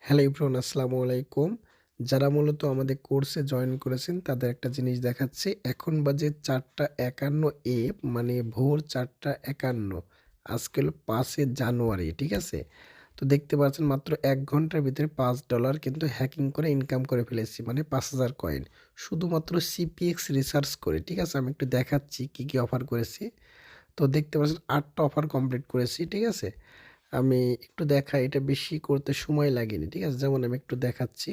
Hello everyone, আসসালামু আলাইকুম। যারা মূলত আমাদের কোর্সে জয়েন করেছেন তাদের একটা জিনিস দেখাচ্ছি। এখন বাজে ৪টা ৫১ মানে ভোর ৪টা ৫১। আজকে হলো ৫ জানুয়ারি, ঠিক আছে? তো দেখতে পাচ্ছেন মাত্র ১ ঘন্টার ভিতরে $৫ কিন্তু হ্যাকিং করে ইনকাম করে ফেলেছি। মানে ৫,০০০ কয়েন। শুধুমাত্র সিপিএক্স রিসার্চ করে, ঠিক আছে? আমি একটু দেখাচ্ছি কি অফার করেছি। তো দেখতে পাচ্ছেন ৮টা অফার কমপ্লিট করেছি, ঠিক আছে? আমি একটু দেখাই, এটা বেশি করতে সময় লাগেনি, ঠিক আছে? যেমন আমি একটু দেখাচ্ছি।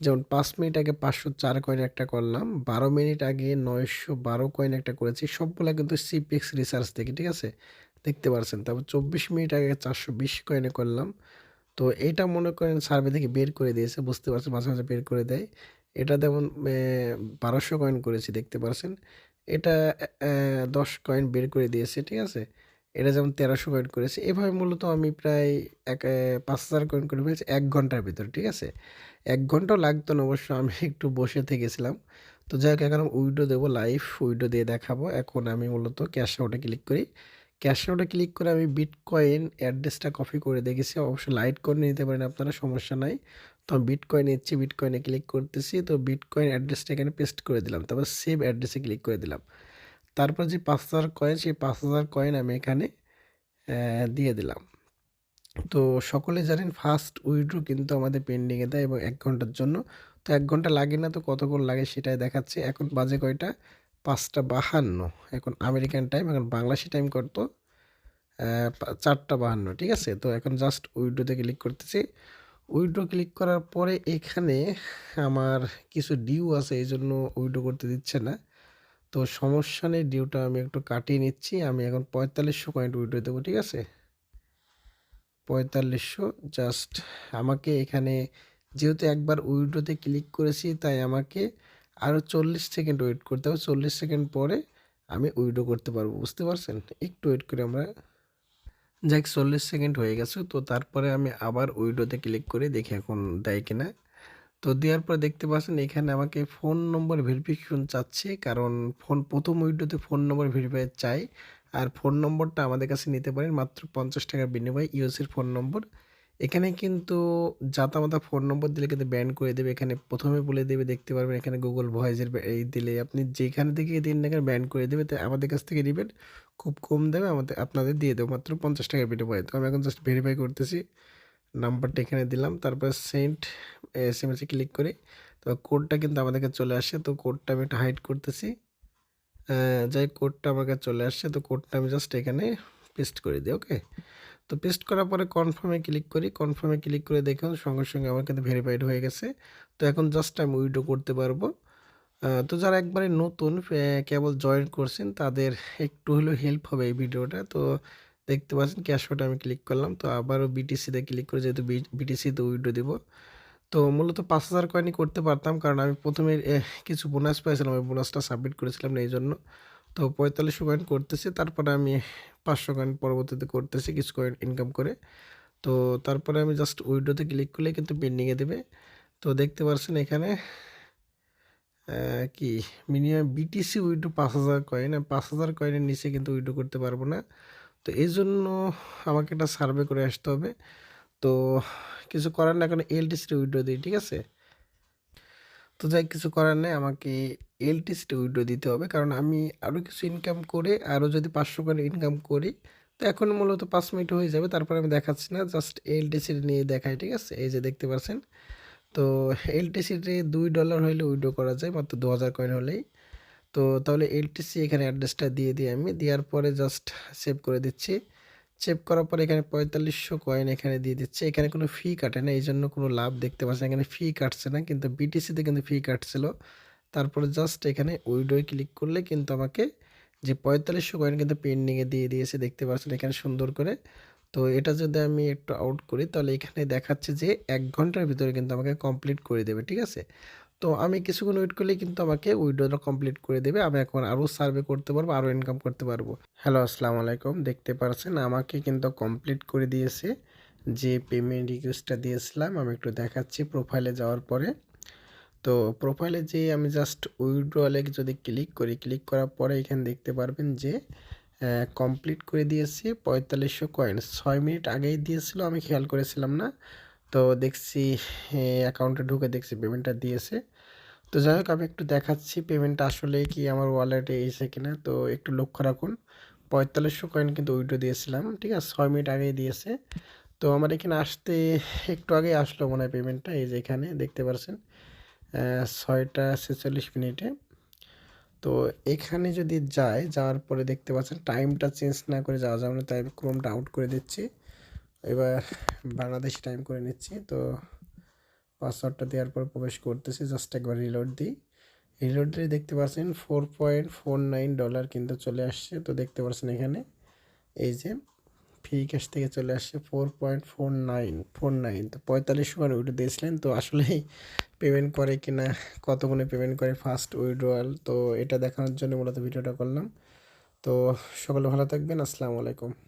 যেমন ৫ মিনিট আগে ৫০৪ কয়েন একটা করলাম, ১২ মিনিট আগে ৯১২ কয়েন একটা করেছি। সবগুলা কিন্তু সিপিএক্স রিসার্চ থেকে, ঠিক আছে? দেখতে পারছেন। তারপর ২৪ মিনিট আগে ৪২০ কয়েনে করলাম। তো এটা মনে করেন সার্ভে থেকে বের করে দিয়েছে, বুঝতে পারছেন, মাঝে বের করে দেয়। এটা যেমন ১২০০ কয়েন করেছি, দেখতে পারছেন। এটা ১০ কয়েন বের করে দিয়েছে, ঠিক আছে? এটা যেমন ১৩০০ কয়েন করেছি। এভাবে মূলত আমি প্রায় ৫,০০০ কয়েন করে ফেলেছি ১ ঘন্টার ভিতরে, ঠিক আছে? ১ ঘন্টাও লাগতো না অবশ্য, আমি একটু বসে থেকেছিলাম। তো যাই হোক, এখন আমি উইডো দেবো, লাইভ উইডো দিয়ে দেখাবো। এখন আমি মূলত ক্যাশ আউটে ক্লিক করি। ক্যাশ আউটে ক্লিক করে আমি বিটকয়েন অ্যাড্রেসটা কপি করে দেখেছি। অবশ্যই লাইট করে নিতে পারেন আপনারা, সমস্যা নাই। তো আমি বিটকয়েন নিচ্ছি, বিটকয়েনে ক্লিক করতেছি। তো বিটকয়েন অ্যাড্রেসটা এখানে পেস্ট করে দিলাম। তারপর সেভ অ্যাড্রেসে ক্লিক করে দিলাম। তারপর যে ৫,০০০ কয়েন, সেই ৫,০০০ কয়েন আমি এখানে দিয়ে দিলাম। তো সকলে জানেন ফার্স্ট উইথড্র কিন্তু আমাদের পেন্ডিংয়ে দেয় এবং ১ ঘন্টার জন্য। তো ১ ঘন্টা লাগে না, তো কতক্ষণ লাগে সেটাই দেখাচ্ছি। এখন বাজে কয়টা? ৫টা ৫২। এখন আমেরিকান টাইম, এখন বাংলাদেশি টাইম কত? ৪টা ৫২, ঠিক আছে? তো এখন জাস্ট উইথড্রোতে ক্লিক করতেছি। উইথড্রো ক্লিক করার পরে এখানে আমার কিছু ডিউ আছে, এইজন্য উইথড্রো করতে দিচ্ছে না। তো সমস্যা নেই, ডিউটা আমি একটু কাটিয়ে নিচ্ছি। আমি এখন ৪৫০০ কয়েন উইথড্রো দেবো, ঠিক আছে? ৪৫০০ জাস্ট আমাকে এখানে, যেহেতু একবার উইথড্রোতে ক্লিক করেছি, তাই আমাকে আরও ৪০ সেকেন্ড ওয়েট করতে হবে। ৪০ সেকেন্ড পরে আমি উইথড্রো করতে পারবো, বুঝতে পারছেন? একটু ওয়েট করি আমরা। যাক, ৪০ সেকেন্ড হয়ে গেছে। তো তারপরে আমি আবার উইথড্রোতে ক্লিক করে দেখি এখন দেয় কিনা। তো দেওয়ার পর দেখতে পাচ্ছেন এখানে আমাকে ফোন নম্বর ভেরিফিকেশন চাচ্ছে, কারণ প্রথম উইন্ডোতে ফোন নম্বর ভেরিফাই চাই। আর ফোন নম্বরটা আমাদের কাছে নিতে পারেন মাত্র ৫০ টাকার বিনিময়ে, ইউএসের ফোন নম্বর। এখানে কিন্তু জাতামাতা ফোন নম্বর দিলে কিন্তু ব্যান করে দেবে। এখানে প্রথমে বলে দেবে, দেখতে পারবেন এখানে গুগল ভয়েসের এই দিলে আপনি যেখান থেকে দিন না কেন ব্যান করে দেবে। তাই আমাদের কাছ থেকে নেবেন, খুব কম দামে আপনাদের দিয়ে দেবো মাত্র ৫০ টাকার বিনিময়ে। তো আমি এখন জাস্ট ভেরিফাই করতেছি, নাম্বারটা এখানে দিলাম, তারপর সেন্ড এসএমএসে ক্লিক করি। তো কোডটা কিন্তু আমাদের কাছে চলে আসে। তো কোডটা আমি একটু হাইড করতেছি। যাই, কোডটা আমার কাছে চলে আসছে। তো কোডটা আমি জাস্ট এখানে পেস্ট করে দিই, ওকে? তো পেস্ট করার পরে কনফার্মে ক্লিক করি। কনফার্মে ক্লিক করে দেখুন সঙ্গে আমার কিন্তু ভেরিফাইড হয়ে গেছে। তো এখন জাস্ট আমি উইথড্র করতে পারবো। তো যারা একবারে নতুন কেবল জয়েন করছেন তাদের একটু হলেও হেল্প হবে এই ভিডিওটা। তো দেখতে পাচ্ছেন ক্যাশ আউটে আমি ক্লিক করলাম। তো আবারও বিটিসিতে ক্লিক করে, যেহেতু বিটিসিতে উইথড্র দিব। তো মূলত ৫,০০০ কয়েনই করতে পারতাম, কারণ আমি প্রথমে কিছু বোনাস পাইছিলাম, ওই বোনাসটা সাবমিট করেছিলাম না, এই জন্য। তো ৪৫০০ কয়েন করতেছি, তারপরে আমি ৫০০ কয়েন পরবর্তীতে করতেছি কিছু কয়েন ইনকাম করে। তো তারপরে আমি জাস্ট উইথড্রোতে ক্লিক করলে কিন্তু পেন্ডিংয়ে দেবে। তো দেখতে পাচ্ছেন এখানে কি মিনিমাম বিটিসি উইথড্রো ৫,০০০ কয়েন, আর ৫,০০০ কয়েনের নিচে কিন্তু উইথড্রো করতে পারবো না। তো এই জন্য আমাকে একটা সার্ভে করে আসতে হবে। তো কিছু করার না, এখন এলটিসিতে উইথড্রো দিই, ঠিক আছে? তো যাই, কিছু করার নেই, আমাকে এলটিসিতে উইথড্রো দিতে হবে, কারণ আমি আরও কিছু ইনকাম করে, আরও যদি ৫০০ করে ইনকাম করি, তো এখন মূলত ৫ মিনিট হয়ে যাবে। তারপর আমি দেখাচ্ছি না, জাস্ট এলটিসি নিয়ে দেখাই, ঠিক আছে? এই যে দেখতে পাচ্ছেন। তো এলটিসিতে $2 হইলে উইথড্রো করা যায় মাত্র ২,০০০ কয়েন হলেই। তো তাহলে এলটিসি এখানে অ্যাড্রেসটা দিয়ে দিই আমি। দেওয়ার পরে জাস্ট সেভ করে দিচ্ছি। সেভ করার পরে এখানে ৪৫০০ কয়েন এখানে দিয়ে দিচ্ছে। এখানে কোনো ফি কাটে না, এই জন্য কোনো লাভ দেখতে পাচ্ছেন এখানে ফি কাটছে না, কিন্তু বিটিসিতে কিন্তু ফি কাটছিল। তারপরে জাস্ট এখানে উইডোয় ক্লিক করলে কিন্তু আমাকে যে ৪৫০০ কয়েন কিন্তু পেন্ডিংয়ে দিয়ে দিয়েছে, দেখতে পাচ্ছেন এখানে সুন্দর করে। তো এটা যদি আমি একটু আউট করি, তাহলে এখানে দেখাচ্ছে যে ১ ঘন্টার ভিতরে কিন্তু আমাকে কমপ্লিট করে দেবে, ঠিক আছে? তো আমি কিছুক্ষণ ওয়েট করলেই কিন্তু আমাকে উইথড্রটা কমপ্লিট করে দেবে। আমি এখন আরও সার্ভে করতে পারবো, আরও ইনকাম করতে পারবো। হ্যালো, আসসালামু আলাইকুম। দেখতে পাচ্ছেন আমাকে কিন্তু কমপ্লিট করে দিয়েছে যে পেমেন্ট রিকোয়েস্টটা দিয়েছিলাম। আমি একটু দেখাচ্ছি প্রোফাইলে যাওয়ার পরে। তো প্রোফাইলে যেয়ে আমি জাস্ট উইথড্রয়ালে যদি ক্লিক করি, ক্লিক করার পরে এখানে দেখতে পারবেন যে কমপ্লিট করে দিয়েছি ৪৫০০ কয়েন। ৬ মিনিট আগেই দিয়েছিল, আমি খেয়াল করেছিলাম না। তো দেখছি অ্যাকাউন্টে ঢুকে দেখছি পেমেন্টটা দিয়েছে। তো যাই হোক আমি একটু দেখাচ্ছি পেমেন্টটা আসলেই কি আমার ওয়ালেটে এসেছে কিনা। তো একটু লক্ষ্য রাখুন ৪৫০০ কয়েন কিন্তু উইথড্র দিয়েছিলাম, ঠিক আছে? ৬ মিনিট আগেই দিয়েছে। তো আমার এখানে আসতে একটু আগেই আসলো মনে হয় পেমেন্টটা। এই যে এখানে দেখতে পাচ্ছেন ৬টা ৪৬ মিনিটে। তো এখানে যদি যাওয়ার পরে দেখতে পাচ্ছেন টাইমটা চেঞ্জ না করে যাওয়া যাবে না, তাই আমি ক্রোমটা আউট করে দিচ্ছি। এবার বাংলাদেশি টাইম করে নিচ্ছি। তো পাসওয়ার্ডটা দেওয়ার পর প্রবেশ করতেছি, জাস্ট একবার রিলোড দিই। রিলোড দিয়ে দেখতে পাচ্ছেন $4.49 কিন্তু চলে আসছে। তো দেখতে পাচ্ছেন এখানে এই যে ফ্রি ক্যাশ থেকে চলে আসছে 4.4949। তো ৪৫০০ করে উইথড্র দিয়েছিলেন। তো আসলেই পেমেন্ট করে কিনা, কতক্ষণে পেমেন্ট করে ফার্স্ট উইথড্রয়াল, তো এটা দেখানোর জন্য মূলত ভিডিওটা করলাম। তো সকলে ভালো থাকবেন। আসসালামু আলাইকুম।